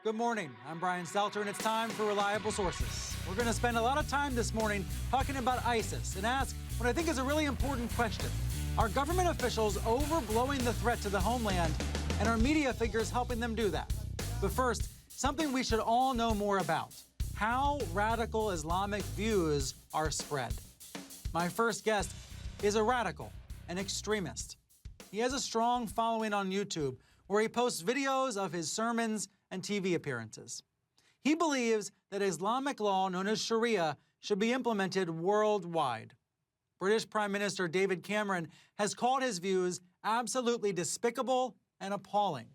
Good morning. I'm Brian Stelter, and it's time for Reliable Sources. We're going to spend a lot of time this morning talking about ISIS and ask what I think is a really important question. Are government officials overblowing the threat to the homeland, and are media figures helping them do that? But first, something we should all know more about: how radical Islamic views are spread. My first guest is a radical, an extremist. He has a strong following on YouTube, where he posts videos of his sermons and TV appearances. He believes that Islamic law known as Sharia should be implemented worldwide. British Prime Minister David Cameron has called his views absolutely despicable and appalling.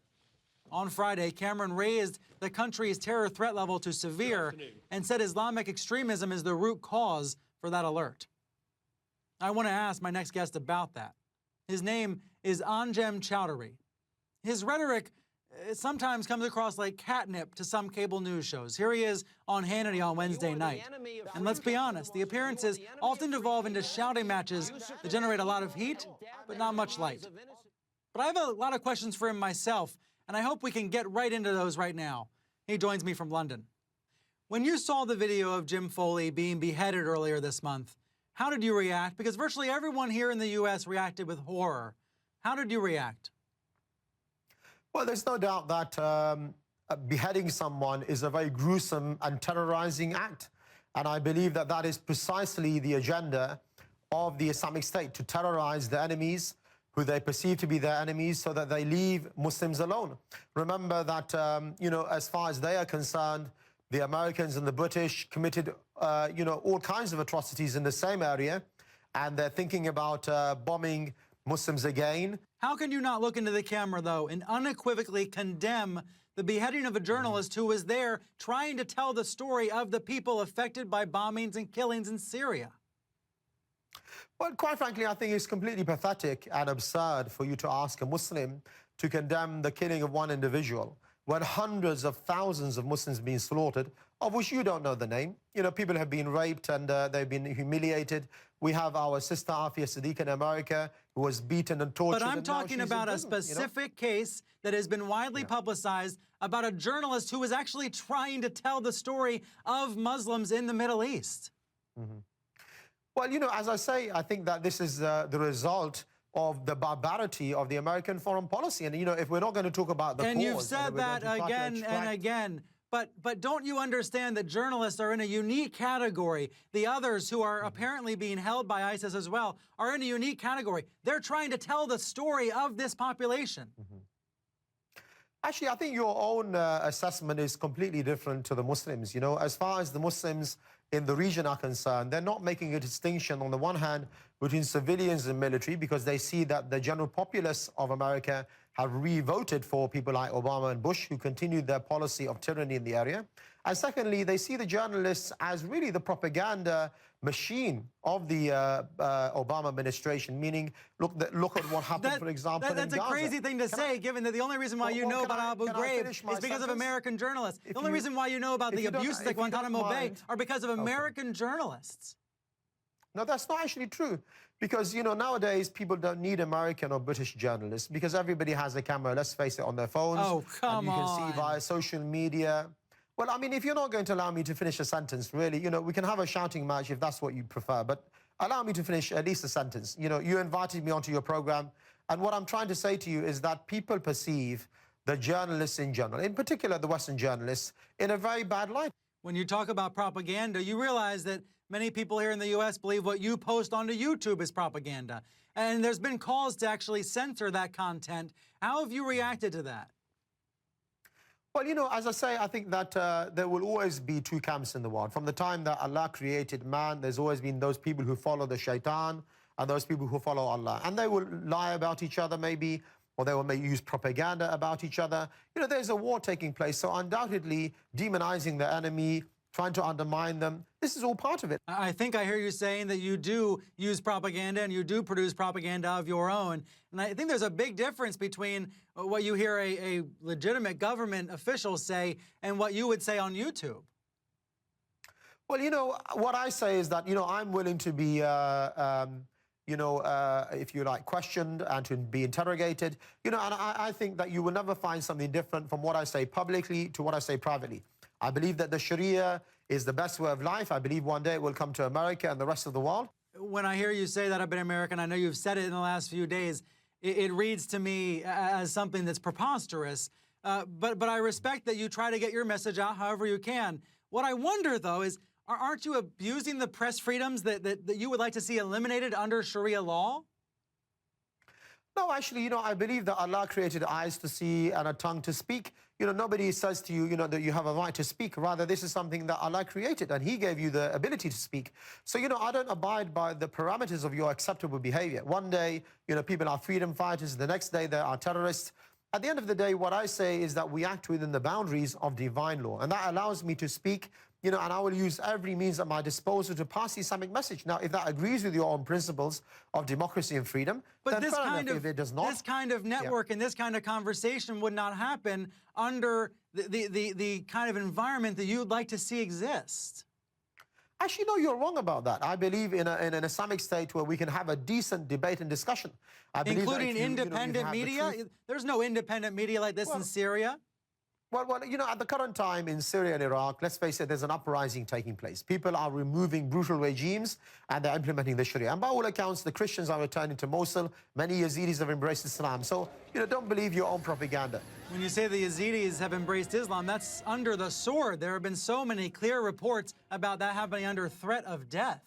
On Friday, Cameron raised the country's terror threat level to severe and said Islamic extremism is the root cause for that alert. I want to ask my next guest about that. His name is Anjem Choudary. His rhetoric sometimes comes across like catnip to some cable news shows. Here he is on Hannity on Wednesday night. And let's be honest, the appearances often devolve into shouting matches that generate a lot of heat, but not much light. But I have a lot of questions for him myself, and I hope we can get right into those right now. He joins me from London. When you saw the video of Jim Foley being beheaded earlier this month, how did you react? Because virtually everyone here in the U.S. reacted with horror. How did you react? Well, there's no doubt that beheading someone is a very gruesome and terrorizing act. And I believe that that is precisely the agenda of the Islamic State, to terrorize the enemies who they perceive to be their enemies so that they leave Muslims alone. Remember that, as far as they are concerned, the Americans and the British committed, all kinds of atrocities in the same area, and they're thinking about bombing Muslims again. How can you not look into the camera, though, and unequivocally condemn the beheading of a journalist who was there trying to tell the story of the people affected by bombings and killings in Syria? Well, quite frankly, I think it's completely pathetic and absurd for you to ask a Muslim to condemn the killing of one individual when hundreds of thousands of Muslims have been slaughtered, of which you don't know the name. People have been raped and they've been humiliated. We have our sister Afia Siddiq in America, who was beaten and tortured. But I'm talking about a specific case that has been widely publicized about a journalist who was actually trying to tell the story of Muslims in the Middle East. Mm-hmm. Well, as I say, I think that this is the result of the barbarity of the American foreign policy. And, if we're not going to talk about the cause... And you've said that again and again. But don't you understand that journalists are in a unique category? The others who are apparently being held by ISIS as well are in a unique category. They're trying to tell the story of this population. Mm-hmm. Actually, I think your own assessment is completely different to the Muslims. As far as the Muslims in the region are concerned, they're not making a distinction on the one hand between civilians and military, because they see that the general populace of America have re-voted for people like Obama and Bush, who continued their policy of tyranny in the area. And secondly, they see the journalists as really the propaganda machine of the Obama administration, meaning look at what happened, for example, in Gaza. That's a crazy thing to say, given that the only reason why you know about Abu Ghraib is because of American journalists. The only reason why you know about the abuses at Guantanamo Bay are because of American journalists. No, that's not actually true. Because, nowadays people don't need American or British journalists because everybody has a camera, let's face it, on their phones. Oh, come on. And you can see via social media. Well, I mean, if you're not going to allow me to finish a sentence, really, we can have a shouting match if that's what you prefer. But allow me to finish at least a sentence. You invited me onto your program. And what I'm trying to say to you is that people perceive the journalists in general, in particular the Western journalists, in a very bad light. When you talk about propaganda, you realize that many people here in the U.S. believe what you post onto YouTube is propaganda. And there's been calls to actually censor that content. How have you reacted to that? Well, as I say, I think that there will always be two camps in the world. From the time that Allah created man, there's always been those people who follow the shaitan and those people who follow Allah. And they will lie about each other maybe, or they will maybe use propaganda about each other. There's a war taking place, so undoubtedly demonizing the enemy, trying to undermine them, this is all part of it. I think I hear you saying that you do use propaganda and you do produce propaganda of your own. And I think there's a big difference between what you hear a legitimate government official say and what you would say on YouTube. Well, what I say is that, I'm willing to be, if you like, questioned and to be interrogated. And I think that you will never find something different from what I say publicly to what I say privately. I believe that the Sharia is the best way of life. I believe one day it will come to America and the rest of the world. When I hear you say that about America, and I know you've said it in the last few days, it reads to me as something that's preposterous. But I respect that you try to get your message out however you can. What I wonder, though, is aren't you abusing the press freedoms that you would like to see eliminated under Sharia law? No, actually, I believe that Allah created eyes to see and a tongue to speak. Nobody says to you, that you have a right to speak. Rather, this is something that Allah created, and He gave you the ability to speak. So, I don't abide by the parameters of your acceptable behavior. One day, people are freedom fighters. The next day, they are terrorists. At the end of the day, what I say is that we act within the boundaries of divine law, and that allows me to speak, and I will use every means at my disposal to pass the Islamic message. Now, if that agrees with your own principles of democracy and freedom, but then fair enough. If it does not, this kind of network and this kind of conversation would not happen under the kind of environment that you'd like to see exist. Actually, no, you're wrong about that. I believe in an Islamic state where we can have a decent debate and discussion. I believe including independent media? There's no independent media like this in Syria. Well, at the current time in Syria and Iraq, let's face it, there's an uprising taking place. People are removing brutal regimes and they're implementing the Sharia. And by all accounts, the Christians are returning to Mosul. Many Yazidis have embraced Islam. So, don't believe your own propaganda. When you say the Yazidis have embraced Islam, that's under the sword. There have been so many clear reports about that happening under threat of death.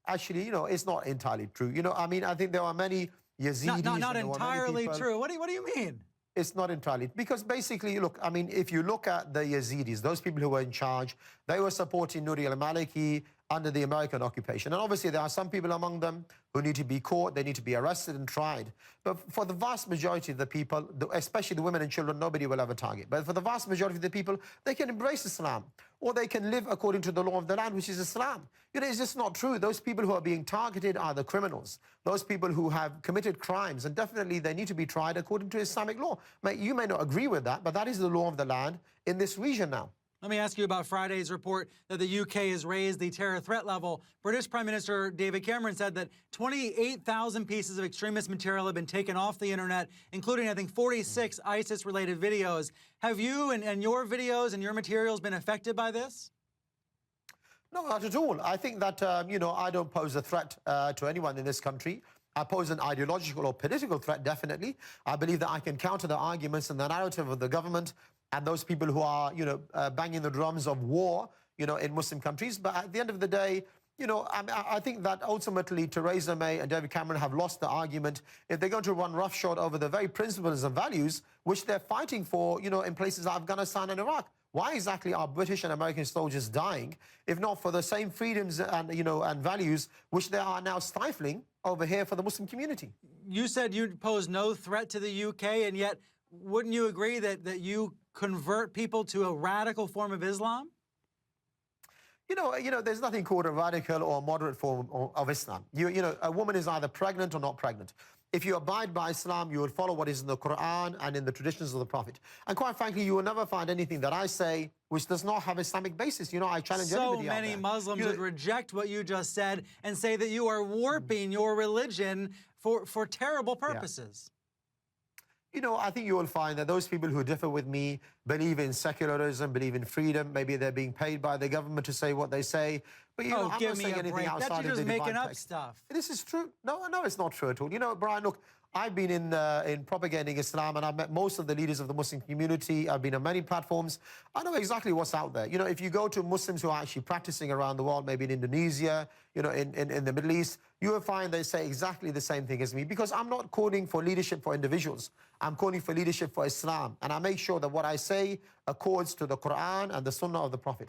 Actually, it's not entirely true. I think there are many Yazidis. Not entirely true. What do you mean? It's not entirely. Because basically, look, if you look at the Yazidis, those people who were in charge, they were supporting Nouri al-Maliki under the American occupation. And obviously, there are some people among them who need to be caught, they need to be arrested and tried. But for the vast majority of the people, especially the women and children, nobody will ever target. But for the vast majority of the people, they can embrace Islam, or they can live according to the law of the land, which is Islam. It's just not true. Those people who are being targeted are the criminals, those people who have committed crimes, and definitely they need to be tried according to Islamic law. You may not agree with that, but that is the law of the land in this region now. Let me ask you about Friday's report that the UK has raised the terror threat level. British Prime Minister David Cameron said that 28,000 pieces of extremist material have been taken off the internet, including, I think, 46 ISIS-related videos. Have you and your videos and your materials been affected by this? No, not at all. I think that, I don't pose a threat to anyone in this country. I pose an ideological or political threat, definitely. I believe that I can counter the arguments and the narrative of the government and those people who are, banging the drums of war, in Muslim countries. But at the end of the day, I think that ultimately Theresa May and David Cameron have lost the argument if they're going to run roughshod over the very principles and values which they're fighting for, in places like Afghanistan and Iraq. Why exactly are British and American soldiers dying, if not for the same freedoms and, and values which they are now stifling over here for the Muslim community? You said you pose no threat to the UK, and yet wouldn't you agree that you convert people to a radical form of Islam? There's nothing called a radical or moderate form of Islam. A woman is either pregnant or not pregnant. If you abide by Islam, you will follow what is in the Quran and in the traditions of the Prophet. And quite frankly, you will never find anything that I say which does not have Islamic basis. I challenge anybody out there. So many Muslims would reject what you just said and say that you are warping your religion for terrible purposes. I think you will find that those people who differ with me believe in secularism, believe in freedom. Maybe they're being paid by the government to say what they say. But, I'm not saying anything outside of the divine text. Stuff. This is true. No, it's not true at all. Brian, look, I've been in propagating Islam, and I've met most of the leaders of the Muslim community. I've been on many platforms. I know exactly what's out there. If you go to Muslims who are actually practicing around the world, maybe in Indonesia, in the Middle East, you will find they say exactly the same thing as me, because I'm not calling for leadership for individuals. I'm calling for leadership for Islam. And I make sure that what I say accords to the Quran and the Sunnah of the Prophet.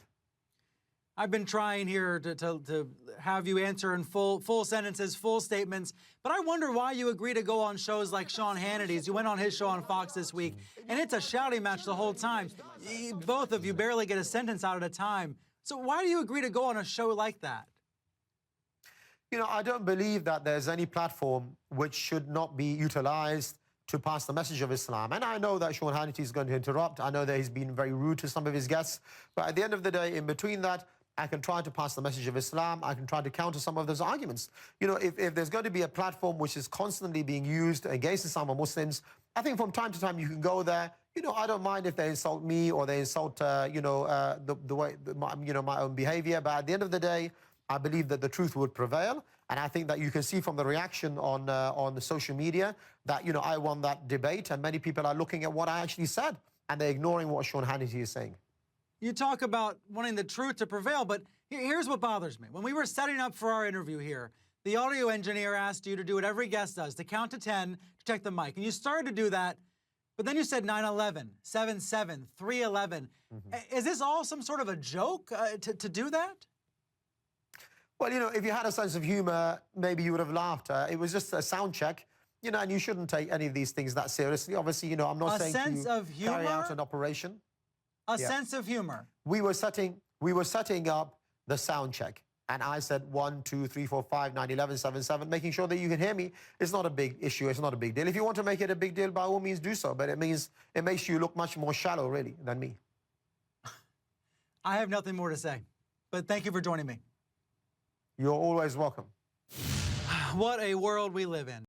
I've been trying here to have you answer in full sentences, full statements, but I wonder why you agree to go on shows like Sean Hannity's. You went on his show on Fox this week, and it's a shouting match the whole time. Both of you barely get a sentence out at a time. So why do you agree to go on a show like that? I don't believe that there's any platform which should not be utilized to pass the message of Islam. And I know that Sean Hannity is going to interrupt. I know that he's been very rude to some of his guests. But at the end of the day, in between that, I can try to pass the message of Islam. I can try to counter some of those arguments. You know, if there's going to be a platform which is constantly being used against Islam or Muslims, I think from time to time you can go there. You know, I don't mind if they insult me or they insult, my own behavior. But at the end of the day, I believe that the truth would prevail. And I think that you can see from the reaction on the social media that, you know, I won that debate. And many people are looking at what I actually said and they're ignoring what Sean Hannity is saying. You talk about wanting the truth to prevail, but here's what bothers me. When we were setting up for our interview here, the audio engineer asked you to do what every guest does, to count to 10, to check the mic. And you started to do that, but then you said 9/11, 7/7, 3/11. Is this all some sort of a joke to do that? Well, you know, if you had a sense of humor, maybe you would have laughed. It was just a sound check, you know, and you shouldn't take any of these things that seriously. Obviously, you know, I'm not saying to carry out an operation. A sense of humor. We were setting up the sound check. And I said 1, 2, 3, 4, 5, 9, 11, 7, 7, making sure that you can hear me. It's not a big issue. It's not a big deal. If you want to make it a big deal, by all means do so. But it makes you look much more shallow, really, than me. I have nothing more to say. But thank you for joining me. You're always welcome. What a world we live in.